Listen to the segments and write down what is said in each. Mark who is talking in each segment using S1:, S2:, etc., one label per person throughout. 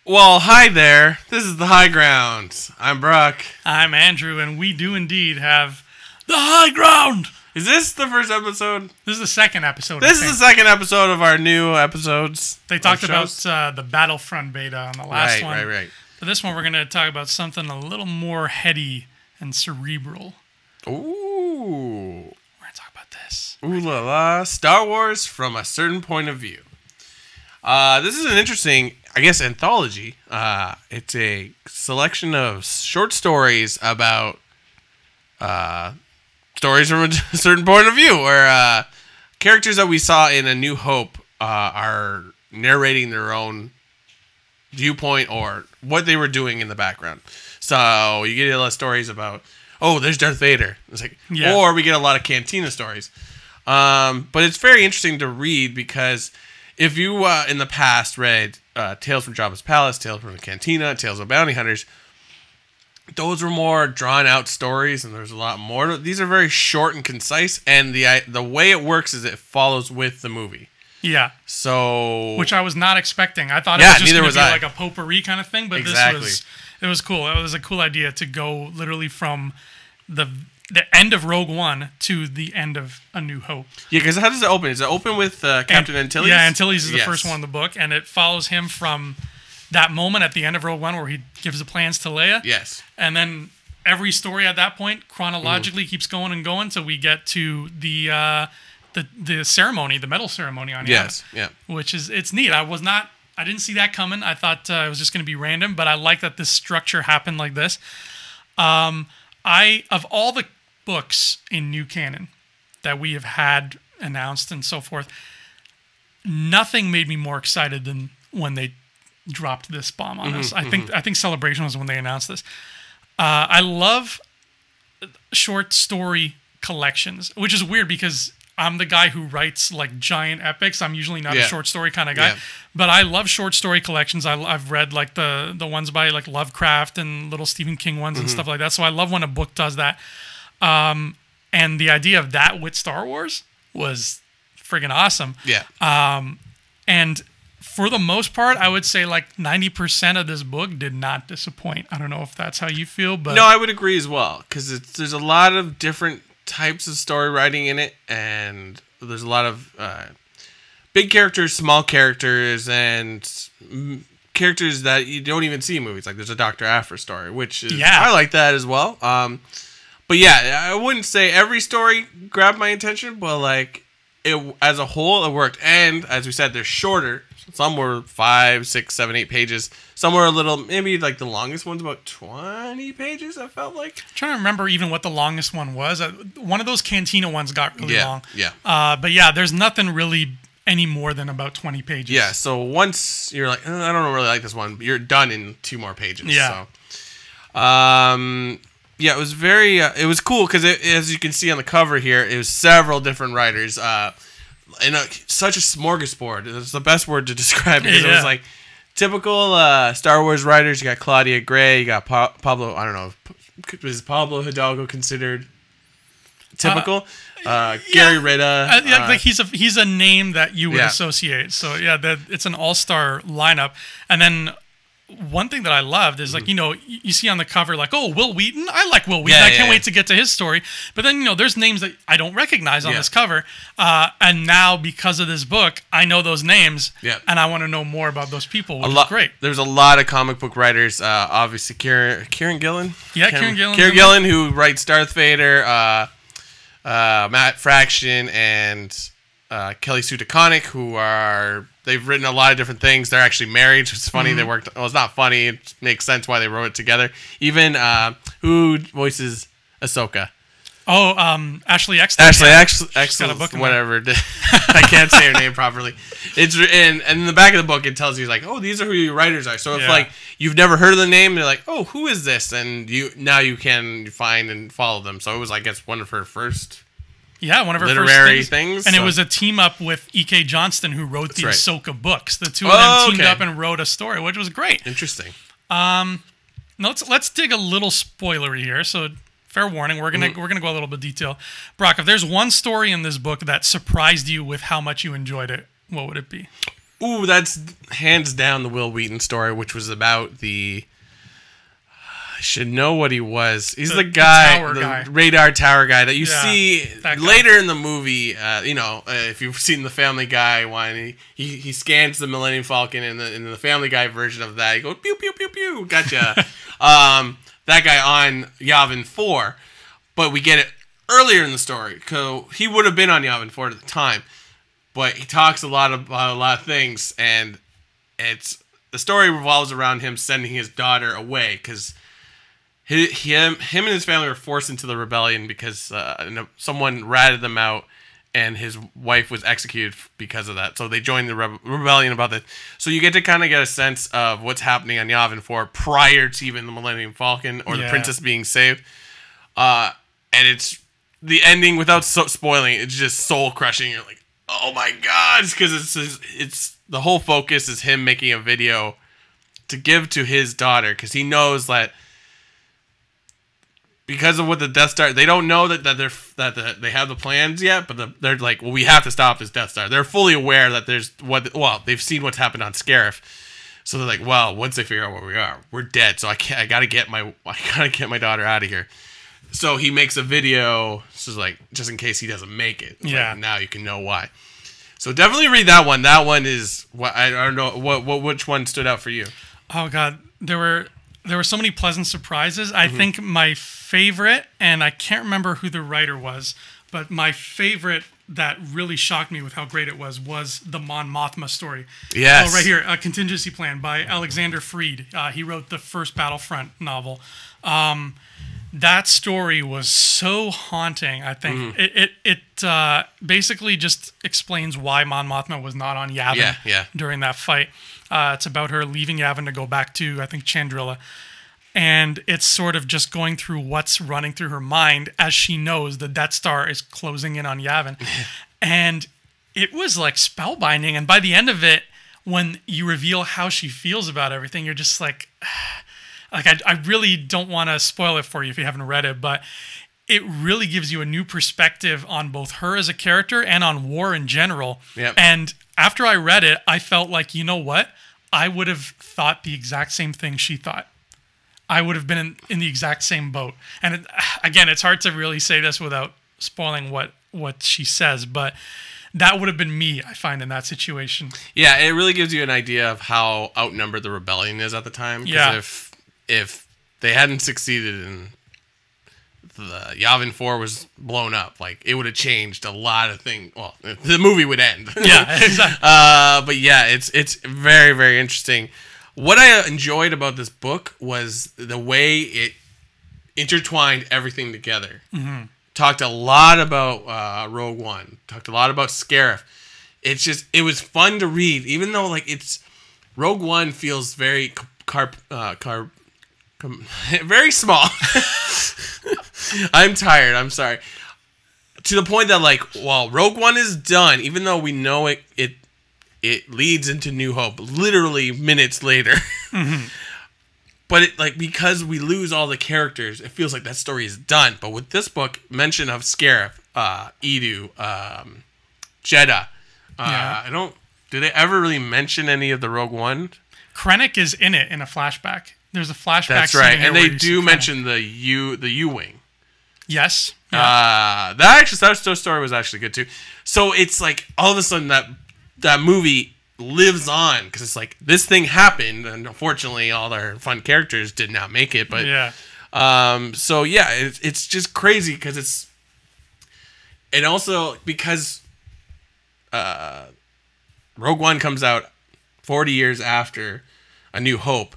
S1: Well, hi there. This is The High Ground. I'm Brock.
S2: I'm Andrew, and we do indeed have the high ground.
S1: Is this the first episode?
S2: This is the second episode.
S1: This is the second episode of our new episodes.
S2: They talked about the Battlefront beta on the last one.
S1: Right.
S2: For this one, we're going to talk about something a little more heady and cerebral.
S1: Ooh.
S2: We're going to talk about this.
S1: Ooh la la. Star Wars from a certain point of view. This is an interesting, I guess, anthology. It's a selection of short stories about stories from a certain point of view, where characters that we saw in A New Hope are narrating their own viewpoint or what they were doing in the background. So you get a lot of stories about, oh, there's Darth Vader. It's like, yeah. Or we get a lot of Cantina stories. But it's very interesting to read because if you in the past read Tales from Jabba's Palace, Tales from the Cantina, Tales of Bounty Hunters, those were more drawn out stories, and there's a lot more. These are very short and concise, and the way it works is it follows with the movie.
S2: Yeah.
S1: So,
S2: which I was not expecting. I thought it was just going to be like a potpourri kind of thing, but it was cool. It was a cool idea to go literally from the end of Rogue One to the end of A New Hope.
S1: Yeah, because how does it open? Does it open with Captain Antilles?
S2: Yeah, Antilles is the first one in the book, and it follows him from that moment at the end of Rogue One where he gives the plans to Leia.
S1: Yes.
S2: And then every story at that point chronologically keeps going and going until we get to the ceremony, the medal ceremony on Yavin.
S1: Yes, yeah.
S2: Which it's neat. I didn't see that coming. I thought it was just going to be random, but I like that this structure happened like this. Of all the books in new canon that we have had announced and so forth, nothing made me more excited than when they dropped this bomb on us. I think Celebration was when they announced this. I love short story collections, which is weird because I'm the guy who writes like giant epics. I'm usually not a short story kind of guy, but I love short story collections. I've read like the ones by like Lovecraft and little Stephen King ones and stuff like that. So I love when a book does that. And the idea of that with Star Wars was friggin' awesome.
S1: Yeah.
S2: And for the most part, I would say like 90% of this book did not disappoint. I don't know if that's how you feel, but
S1: no, I would agree as well because there's a lot of different types of story writing in it, and there's a lot of big characters, small characters, and characters that you don't even see in movies. Like there's a Dr. Aphra story, which is I like that as well. But yeah, I wouldn't say every story grabbed my attention, but like it as a whole, it worked. And as we said, they're shorter. Some were 5, 6, 7, 8 pages. Some were a little, maybe like the longest one's about 20 pages, I felt like.
S2: I'm trying to remember even what the longest one was. One of those Cantina ones got really long.
S1: Yeah.
S2: But yeah, there's nothing really any more than about 20 pages.
S1: Yeah, so once you're like, I don't really like this one, you're done in 2 more pages.
S2: Yeah.
S1: So, yeah, it was very, it was cool because as you can see on the cover here, it was several different writers, and such a smorgasbord. It's the best word to describe it because it was like typical Star Wars writers. You got Claudia Gray, you got Pablo, I don't know, is Pablo Hidalgo considered typical? Gary Rita.
S2: Like he's a name that you would associate. So yeah, it's an all-star lineup. And then one thing that I loved is like, you see on the cover like, oh, Will Wheaton. I like Will Wheaton. I can't wait to get to his story. But then, there's names that I don't recognize on this cover. And now because of this book, I know those names and I want to know more about those people, which is great.
S1: There's a lot of comic book writers. Obviously, Kieran Gillen.
S2: Yeah, Kieran Gillen.
S1: Kieran Gillen, who writes Darth Vader, Matt Fraction, and Kelly Sue DeConnick, who they've written a lot of different things. They're actually married. It's funny. They worked. Well, it's not funny. It makes sense why they wrote it together. Even who voices Ahsoka?
S2: Oh, Ashley Eckstein.
S1: Ashley whatever. I can't say her name properly. It's and in the back of the book it tells you like, oh, these are who your writers are. So if like you've never heard of the name, they're like, oh, who is this? And you can find and follow them. So it was, I guess, one of her first.
S2: Yeah, one of her
S1: literary
S2: first things.
S1: And
S2: it was a team up with E.K. Johnston, who wrote the Ahsoka books. The two of them teamed up and wrote a story, which was great.
S1: Interesting.
S2: Let's dig a little spoilery here. So, fair warning, we're gonna go a little bit detail. Brock, if there's one story in this book that surprised you with how much you enjoyed it, what would it be?
S1: Ooh, that's hands down the Will Wheaton story, which was about the. I should know what he was. He's the guy, the radar tower guy that you see later in the movie. If you've seen the Family Guy one, he scans the Millennium Falcon in the Family Guy version of that. He goes pew pew pew pew. Gotcha. That guy on Yavin 4, but we get it earlier in the story. So he would have been on Yavin 4 at the time, but he talks about a lot of things, and the story revolves around him sending his daughter away because. Him and his family were forced into the rebellion because someone ratted them out, and his wife was executed because of that. So they joined the rebellion about that. So you get to kind of get a sense of what's happening on Yavin 4 prior to even the Millennium Falcon or the princess being saved. And it's the ending, without spoiling, it's just soul crushing. You're like, oh my god, because it's the whole focus is him making a video to give to his daughter because he knows that. Because of what the Death Star, they don't know that they have the plans yet, but they're like, well, we have to stop this Death Star. They're fully aware that they've seen what's happened on Scarif, so they're like, well, once they figure out where we are, we're dead. So I gotta get my daughter out of here. So he makes a video, just in case he doesn't make it. Like, now you can know why. So definitely read that one. That one is what I don't know which one stood out for you.
S2: Oh God, there were so many pleasant surprises. I think my favorite, and I can't remember who the writer was, but my favorite that really shocked me with how great it was the Mon Mothma story.
S1: Yes.
S2: Oh, right here, A Contingency Plan by Alexander Freed. He wrote the first Battlefront novel. That story was so haunting, I think. It basically just explains why Mon Mothma was not on Yavin during that fight. It's about her leaving Yavin to go back to, I think, Chandrila. And it's sort of just going through what's running through her mind as she knows the Death Star is closing in on Yavin. And it was like spellbinding. And by the end of it, when you reveal how she feels about everything, you're just like I really don't want to spoil it for you if you haven't read it, but it really gives you a new perspective on both her as a character and on war in general.
S1: Yep.
S2: And after I read it, I felt like, you know what? I would have thought the exact same thing she thought. I would have been in the exact same boat. And again, it's hard to really say this without spoiling what she says, but that would have been me, I find, in that situation.
S1: Yeah, it really gives you an idea of how outnumbered the rebellion is at the time.
S2: Yeah.
S1: If they hadn't succeeded and the Yavin 4 was blown up, like, it would have changed a lot of things. Well, the movie would end.
S2: Yeah, exactly.
S1: But yeah, it's very, very interesting. What I enjoyed about this book was the way it intertwined everything together. Mm-hmm. Talked a lot about Rogue One. Talked a lot about Scarif. It was fun to read, even though Rogue One feels very very small. I'm tired. I'm sorry. To the point that Rogue One is done, even though we know it leads into New Hope literally minutes later. Mm-hmm. But because we lose all the characters, it feels like that story is done. But with this book, mention of Scarif, Edu, Jedha, do they ever really mention any of the Rogue One? Krennic
S2: is in it in a flashback. There's a flashback.
S1: That's right, and they do mention the U-wing.
S2: Yes.
S1: Yeah. That story was actually good too. So it's like all of a sudden that movie lives on because it's like this thing happened, and unfortunately, all their fun characters did not make it. But so yeah, it's just crazy because and also because Rogue One comes out 40 years after A New Hope.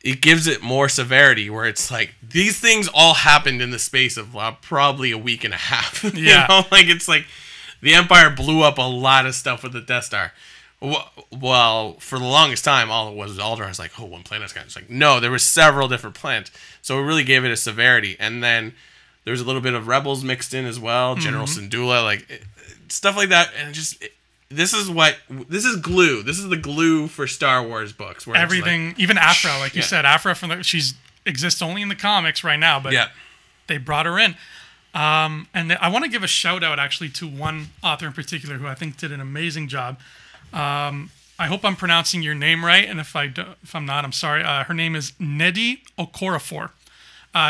S1: It gives it more severity where it's like these things all happened in the space of probably a week and a half.
S2: Yeah.
S1: It's like the Empire blew up a lot of stuff with the Death Star. Well, for the longest time, all it was Alderaan. I was like, one planet's got. It's like, no, there were several different planets. So it really gave it a severity. And then there's a little bit of Rebels mixed in as well. Mm-hmm. General Syndulla, stuff like that. And this is glue. This is the glue for Star Wars books. Where
S2: everything, even Afra, like you said, Afra she's exists only in the comics right now, but they brought her in. And I want to give a shout out actually to one author in particular who I think did an amazing job. I hope I'm pronouncing your name right, and if I'm not, I'm sorry. Her name is Nnedi Okorafor.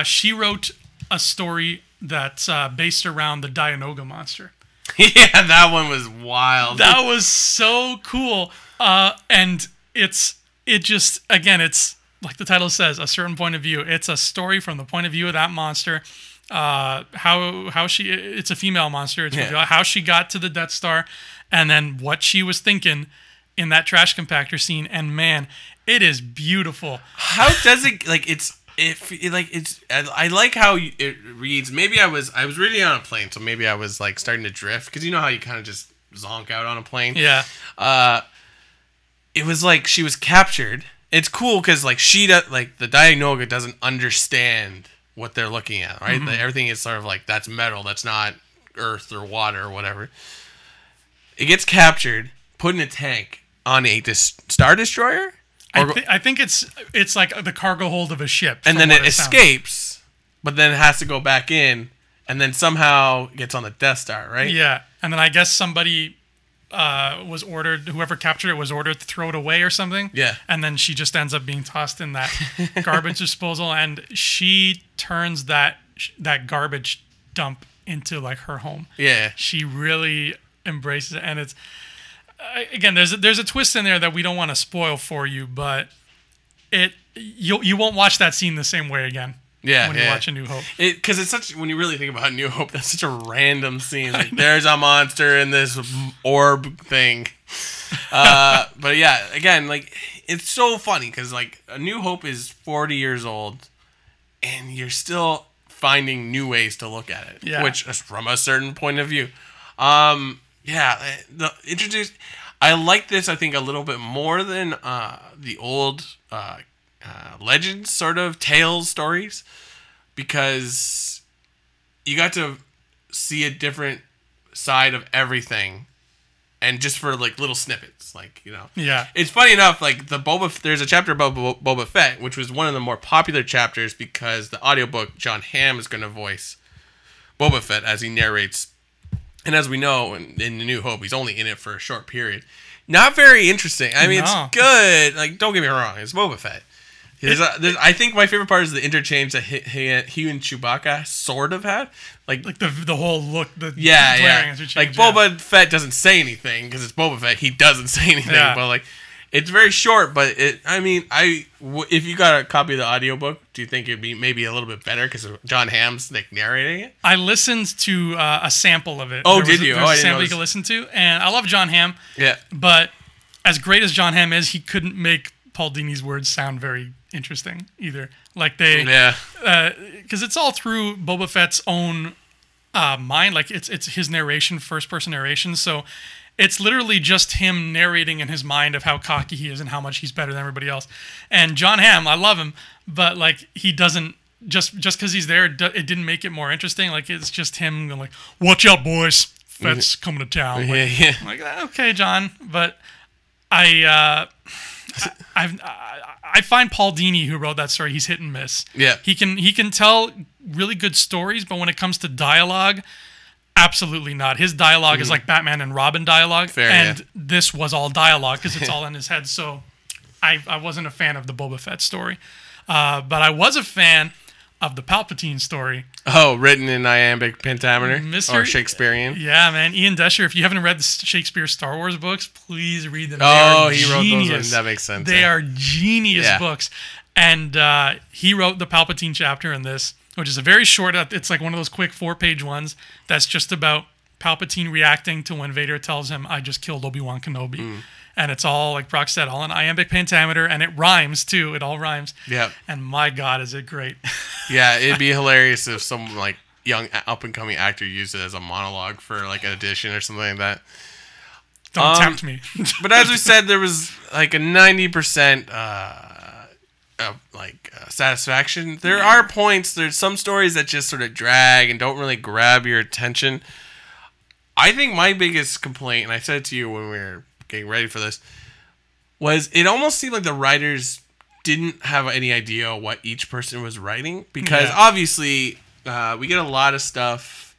S2: She wrote a story that's based around the Dianoga monster.
S1: Yeah, that one was wild.
S2: That was so cool. And it's like the title says, a certain point of view. It's a story from the point of view of that monster. It's a female monster. It's how she got to the Death Star, and then what she was thinking in that trash compactor scene. And man, it is beautiful.
S1: How does it I like how it reads. Maybe I was reading on a plane, so maybe I was like starting to drift, because you know how you kind of just zonk out on a plane.
S2: Yeah.
S1: It was like she was captured. It's cool because like the Dianoga doesn't understand what they're looking at, right? Everything is sort of like, that's metal, that's not earth or water or whatever. It gets captured, put in a tank on a Star Destroyer.
S2: I think it's like the cargo hold of a ship,
S1: and then it escapes, but then it has to go back in, and then somehow gets on the Death Star, right?
S2: Yeah, and then I guess somebody was ordered, whoever captured it was ordered to throw it away or something.
S1: Yeah,
S2: and then she just ends up being tossed in that garbage disposal, and she turns that garbage dump into like her home.
S1: Yeah,
S2: she really embraces it, and it's. Again, there's a twist in there that we don't want to spoil for you, but you won't watch that scene the same way again.
S1: Yeah,
S2: when you watch A New Hope,
S1: because it's such, when you really think about New Hope, that's such a random scene. Like, there's a monster in this orb thing, but yeah, again, like, it's so funny because like A New Hope is 40 years old, and you're still finding new ways to look at it, which is from a certain point of view. Yeah, I like this, I think, a little bit more than the old Legends sort of tales stories, because you got to see a different side of everything, and just for like little snippets, like, you know.
S2: Yeah.
S1: It's funny enough, like there's a chapter about Boba Fett, which was one of the more popular chapters because the audiobook, John Hamm is going to voice Boba Fett as he narrates. And as we know, in The New Hope, he's only in it for a short period. Not very interesting. I mean, it's good. Like, don't get me wrong. It's Boba Fett. I think my favorite part is the interchange that he and Chewbacca sort of had. Like
S2: the whole look.
S1: Yeah. Like, Boba Fett doesn't say anything because it's Boba Fett. He doesn't say anything. Yeah. But, like, it's very short. But, if you got a copy of the audiobook, do you think it'd be maybe a little bit better because John Hamm's like narrating it?
S2: I listened to a sample of it.
S1: Oh, did you?
S2: There was a sample you could listen to, and I love John Hamm.
S1: Yeah.
S2: But as great as John Hamm is, he couldn't make Paul Dini's words sound very interesting either. Like because it's all through Boba Fett's own mind. Like it's his narration, first person narration. So it's literally just him narrating in his mind of how cocky he is and how much he's better than everybody else. And John Hamm, I love him, but like he doesn't, just because he's there, it didn't make it more interesting. Like it's just him going like, "Watch out, boys! Fett's coming to town." Like,
S1: yeah.
S2: I'm like, okay, John, but I find Paul Dini, who wrote that story, he's hit and miss.
S1: Yeah,
S2: he can tell really good stories, but when it comes to dialogue, absolutely not. His dialogue is like Batman and Robin dialogue.
S1: Fair,
S2: and this was all dialogue because it's all in his head. So I wasn't a fan of the Boba Fett story. But I was a fan of the Palpatine story.
S1: Oh, written in iambic pentameter or Shakespearean.
S2: Yeah, man. Ian Desher, if you haven't read the Shakespeare Star Wars books, please read them.
S1: He wrote those ones. That makes sense.
S2: They are genius books. And he wrote the Palpatine chapter in this, which is a very short, it's like one of those quick 4-page ones that's just about Palpatine reacting to when Vader tells him, "I just killed Obi-Wan Kenobi." And it's all, like Brock said, all in iambic pentameter, and it rhymes too. It all rhymes.
S1: Yeah.
S2: And my God, is it great.
S1: Yeah, it'd be hilarious if some like young up-and-coming actor used it as a monologue for like an audition or something like that.
S2: Don't tempt me.
S1: But as we said, there was like a 90% satisfaction. There are points, there's some stories that just sort of drag and don't really grab your attention. I think my biggest complaint, and I said it to you when we were getting ready for this, was it almost seemed like the writers didn't have any idea what each person was writing, because obviously we get a lot of stuff.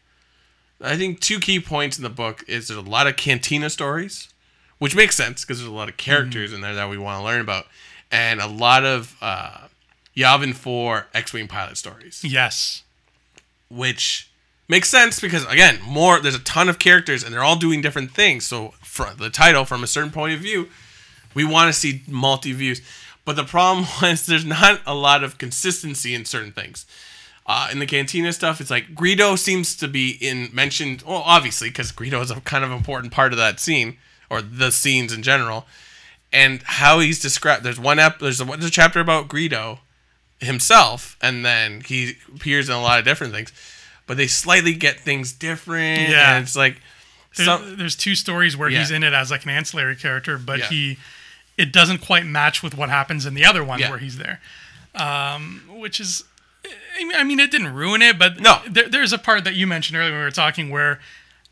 S1: I think 2 key points in the book is there's a lot of cantina stories which makes sense because there's a lot of characters in there that we want to learn about, and a lot of Yavin 4 X-Wing pilot stories.
S2: Yes.
S1: Which makes sense because, again, there's a ton of characters and they're all doing different things. So for the title, from a certain point of view, we want to see multi-views. But the problem was there's not a lot of consistency in certain things. In the Cantina stuff, it's like Greedo seems to be mentioned, well, obviously, because Greedo is a kind of important part of that scene, or the scenes in general. And how he's described, there's a chapter about Greedo himself, and then he appears in a lot of different things. But they slightly get things different.
S2: Yeah.
S1: And it's like...
S2: There's 2 stories where he's in it as like an ancillary character, but it doesn't quite match with what happens in the other one where he's there. Which is... I mean, it didn't ruin it, but
S1: no.
S2: There's a part that you mentioned earlier when we were talking where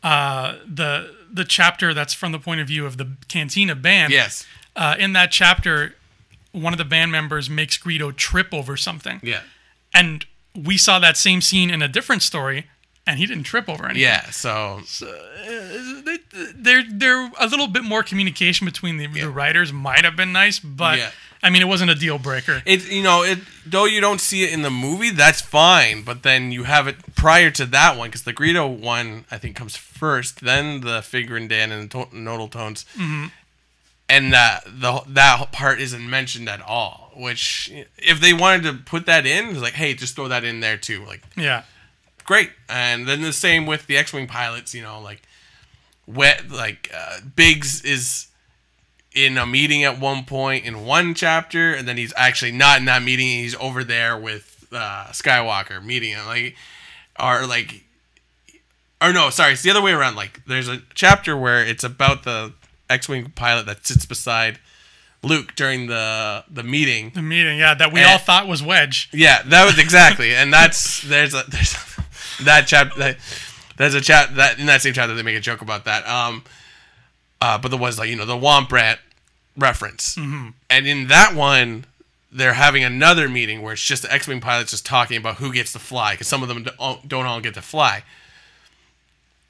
S2: the chapter that's from the point of view of the Cantina band.
S1: Yes.
S2: In that chapter, one of the band members makes Greedo trip over something.
S1: Yeah.
S2: And we saw that same scene in a different story, and he didn't trip over anything.
S1: Yeah, so
S2: there a little bit more communication between the writers might have been nice, but I mean, it wasn't a deal breaker.
S1: Though you don't see it in the movie, that's fine. But then you have it prior to that one, because the Greedo one I think comes first, then the Figrin Dan and the Nodal Tones, and that part isn't mentioned at all. Which, if they wanted to put that in, it's like, hey, just throw that in there too. Like, great. And then the same with the X-Wing pilots. Biggs is in a meeting at one point in one chapter, and then he's actually not in that meeting. He's over there with Skywalker meeting him. It's the other way around. Like, there's a chapter where it's about the X-Wing pilot that sits beside Luke during the meeting. The meeting,
S2: that we all thought was Wedge.
S1: Yeah, that was exactly, and there's that chapter. There's a chat that in that same chapter they make a joke about that. But there was the Womp Rat reference, and in that one they're having another meeting where it's just the X-Wing pilots just talking about who gets to fly, because some of them don't all get to fly,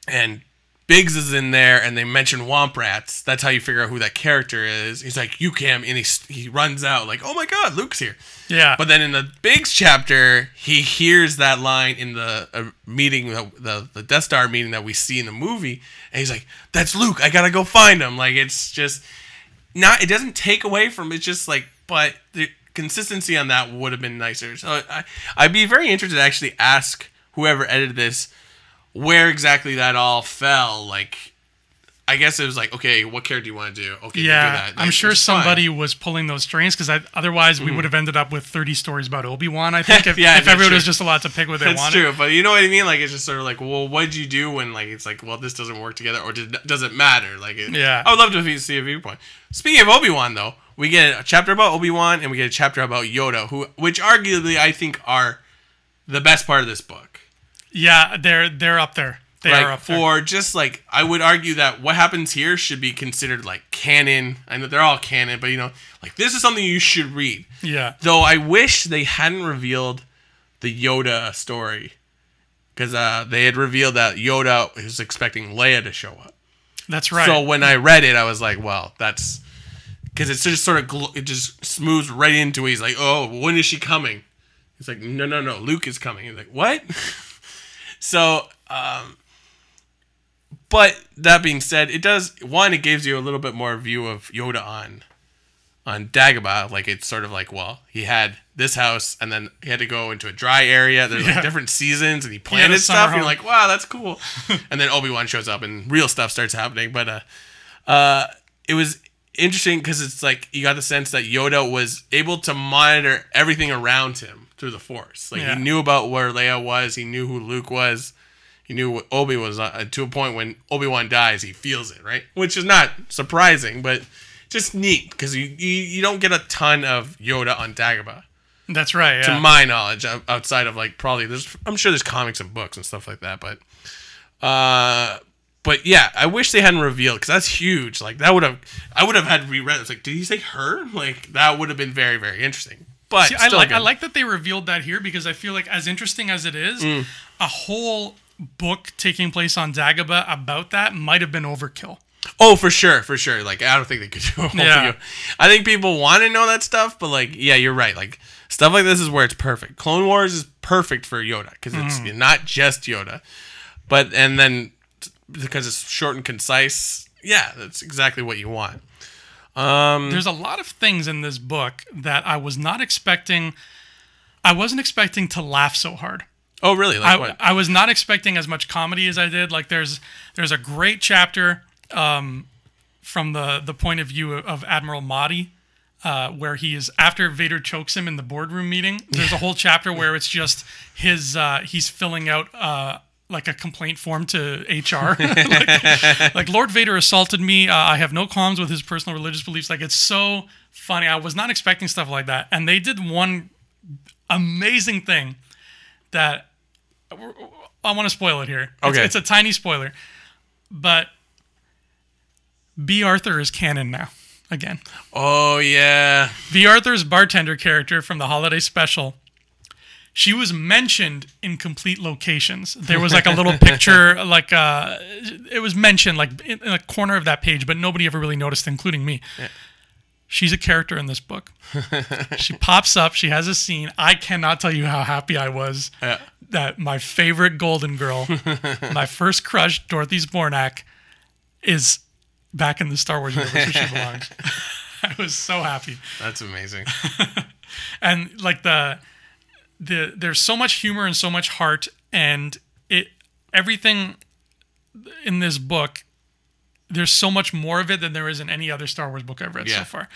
S1: and Biggs is in there, and they mention Womp Rats. That's how you figure out who that character is. He's like, "You Cam," and he runs out like, "Oh my God, Luke's here!"
S2: Yeah.
S1: But then in the Biggs chapter, he hears that line in the meeting, the Death Star meeting that we see in the movie, and he's like, "That's Luke. I gotta go find him." Like, it's just not. It doesn't take away from. It's just like, but the consistency on that would have been nicer. So I'd be very interested to actually ask whoever edited this where exactly that all fell. Like, I guess it was like, okay, what character do you want to do? Okay,
S2: yeah,
S1: do that. Like,
S2: I'm sure somebody was pulling those strings, because otherwise we would have ended up with 30 stories about Obi-Wan, I think, if everyone was just allowed to pick what they wanted.
S1: That's true, but you know what I mean? Like, it's just sort of like, well, what'd you do when, like, it's like, well, this doesn't work together, or does it matter? Like, I would love to see a viewpoint. Speaking of Obi-Wan, though, we get a chapter about Obi-Wan, and we get a chapter about Yoda, which arguably I think are the best part of this book.
S2: Yeah, they're up there. They are up there.
S1: For just, like, I would argue that what happens here should be considered, like, canon. I know they're all canon, but, like, this is something you should read.
S2: Yeah.
S1: Though I wish they hadn't revealed the Yoda story, because they had revealed that Yoda was expecting Leia to show up.
S2: That's right.
S1: So when I read it, I was like, well, that's... Because it's just sort of... it just smooths right into it. He's like, oh, when is she coming? He's like, no, Luke is coming. He's like, what? So... But that being said, it does, it gives you a little bit more view of Yoda on Dagobah. Like, it's sort of like, well, he had this house, and then he had to go into a dry area. There's like different seasons, and he planted stuff. And you're like, wow, that's cool. And then Obi-Wan shows up, and real stuff starts happening. But it was interesting because it's like you got the sense that Yoda was able to monitor everything around him through the Force. Like, he knew about where Leia was. He knew who Luke was. He knew what Obi was, to a point when Obi-Wan dies, he feels it, right? Which is not surprising, but just neat, because you don't get a ton of Yoda on Dagobah.
S2: That's right, yeah.
S1: To my knowledge, outside of, like, probably, I'm sure there's comics and books and stuff like that, but yeah, I wish they hadn't revealed, because that's huge. Like, I would have had reread it. It's like, did he say her? Like, that would have been very, very interesting. But
S2: see, I like that they revealed that here, because I feel like, as interesting as it is, a whole book taking place on Dagobah about that might have been overkill.
S1: Oh, for sure, for sure. Like, I don't think they could do a whole video. I think people want to know that stuff, but like, yeah, you're right. Like, stuff like this is where it's perfect. Clone Wars is perfect for Yoda because it's not just Yoda, but and then because it's short and concise, yeah, that's exactly what you want.
S2: There's a lot of things in this book that I was not expecting. I wasn't expecting to laugh so hard.
S1: Oh, really? Like what?
S2: I was not expecting as much comedy as I did. Like there's a great chapter from the point of view of Admiral Mahdi, where he is after Vader chokes him in the boardroom meeting. There's a whole chapter where it's just he's filling out like a complaint form to HR. like Lord Vader assaulted me. I have no qualms with his personal religious beliefs. Like, it's so funny. I was not expecting stuff like that. And they did one amazing thing that I want to spoil it here.
S1: Okay.
S2: It's a tiny spoiler, but B. Arthur is canon now again.
S1: Oh, yeah.
S2: B. Arthur's bartender character from the holiday special, she was mentioned in complete locations. There was like a little picture, like it was mentioned like in a corner of that page, but nobody ever really noticed, including me. Yeah. She's a character in this book. She pops up. She has a scene. I cannot tell you how happy I was that my favorite Golden Girl, my first crush, Dorothy Zbornak, is back in the Star Wars universe where she belongs. I was so happy.
S1: That's amazing.
S2: And like there's so much humor and so much heart, and everything in this book, there's so much more of it than there is in any other Star Wars book I've read so far.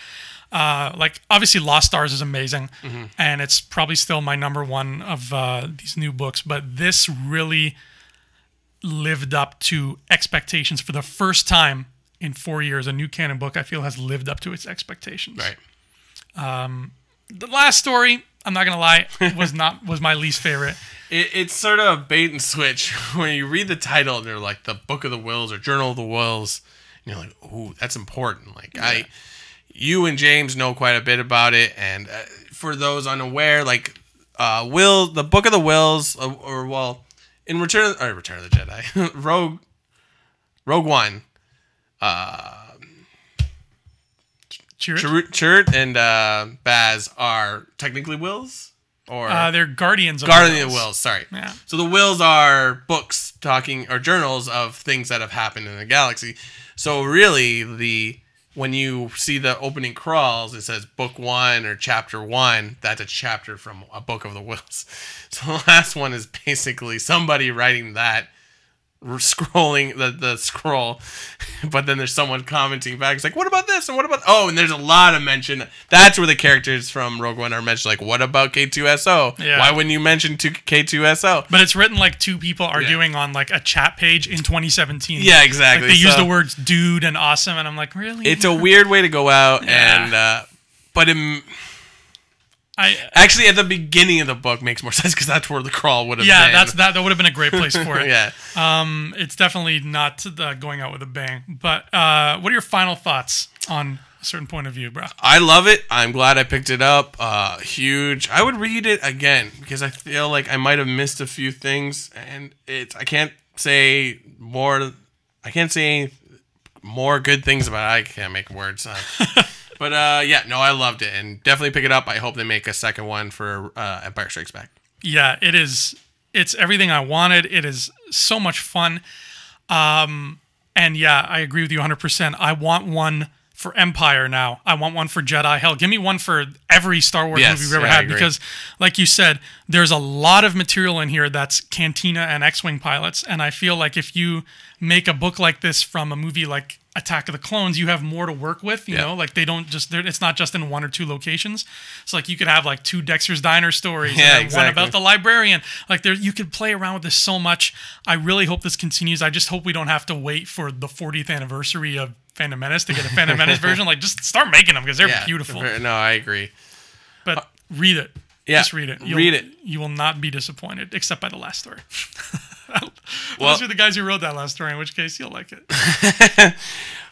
S2: Like, obviously Lost Stars is amazing, and it's probably still my number one of these new books, but this really lived up to expectations for the first time in 4 years. A new canon book, I feel, has lived up to its expectations.
S1: Right.
S2: The last story, I'm not gonna lie, was my least favorite.
S1: It's sort of a bait and switch when you read the title and they're like the Book of the Wills or Journal of the Wills, and you're like, "Ooh, that's important." Like you and James know quite a bit about it, and for those unaware, like the Book of the Wills, or well, in Return of the Jedi, Rogue One, Chirrut and Baz are technically wills, or
S2: they're guardians of
S1: the wills. Sorry.
S2: Yeah.
S1: So the wills are books talking or journals of things that have happened in the galaxy. So really, when you see the opening crawls, it says Book 1 or Chapter 1. That's a chapter from a Book of the Wills. So the last one is basically somebody writing that, scrolling the scroll, but then there's someone commenting back. It's like, what about this and what about and there's a lot of mention. That's where the characters from Rogue One are mentioned. Like, what about K2SO?
S2: Yeah.
S1: Why wouldn't you mention K2SO?
S2: But it's written like two people arguing on like a chat page in 2017.
S1: Yeah, exactly.
S2: Like, they use the words dude and awesome, and I'm like, really?
S1: It's a weird way to go out. And but actually, at the beginning of the book makes more sense because that's where the crawl would have been.
S2: Yeah, that would have been a great place for it.
S1: Yeah.
S2: It's definitely not going out with a bang. But what are your final thoughts on a certain point of view, bro?
S1: I love it. I'm glad I picked it up. Huge. I would read it again because I feel like I might have missed a few things, and I can't say more. I can't say more good things about it. I can't make words. But I loved it, and definitely pick it up. I hope they make a second one for Empire Strikes Back.
S2: Yeah, it is. It's everything I wanted. It is so much fun. And yeah, I agree with you 100%. I want one for Empire now. I want one for Jedi. Hell, give me one for every Star Wars movie we've ever had. Because, like you said, there's a lot of material in here that's Cantina and X-Wing pilots. And I feel like if you make a book like this from a movie like Attack of the Clones, you have more to work with, you know, like it's not just in one or two locations. So like you could have like 2 Dexter's Diner stories, and one about the librarian. Like you could play around with this so much. I really hope this continues. I just hope we don't have to wait for the 40th anniversary of Phantom Menace to get a Phantom Menace version. Like, just start making them because they're beautiful.
S1: No, I agree.
S2: But read it.
S1: Yeah,
S2: just read it.
S1: Read it.
S2: You will not be disappointed, except by the last story. Those are the guys who wrote that last story, in which case you'll like it.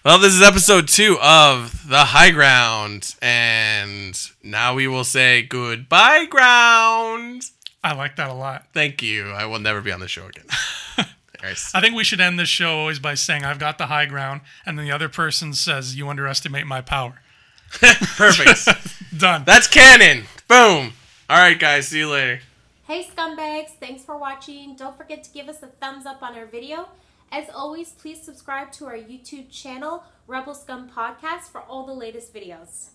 S1: Well, this is episode 2 of The High Ground, and now we will say goodbye, ground.
S2: I like that a lot.
S1: Thank you. I will never be on the show again. guys.
S2: I think we should end this show always by saying, I've got the high ground, and then the other person says, you underestimate my power.
S1: Perfect.
S2: Done.
S1: That's canon. Boom. All right, guys. See you later.
S3: Hey, scumbags. Thanks for watching. Don't forget to give us a thumbs up on our video. As always, please subscribe to our YouTube channel, Rebel Scum Podcast, for all the latest videos.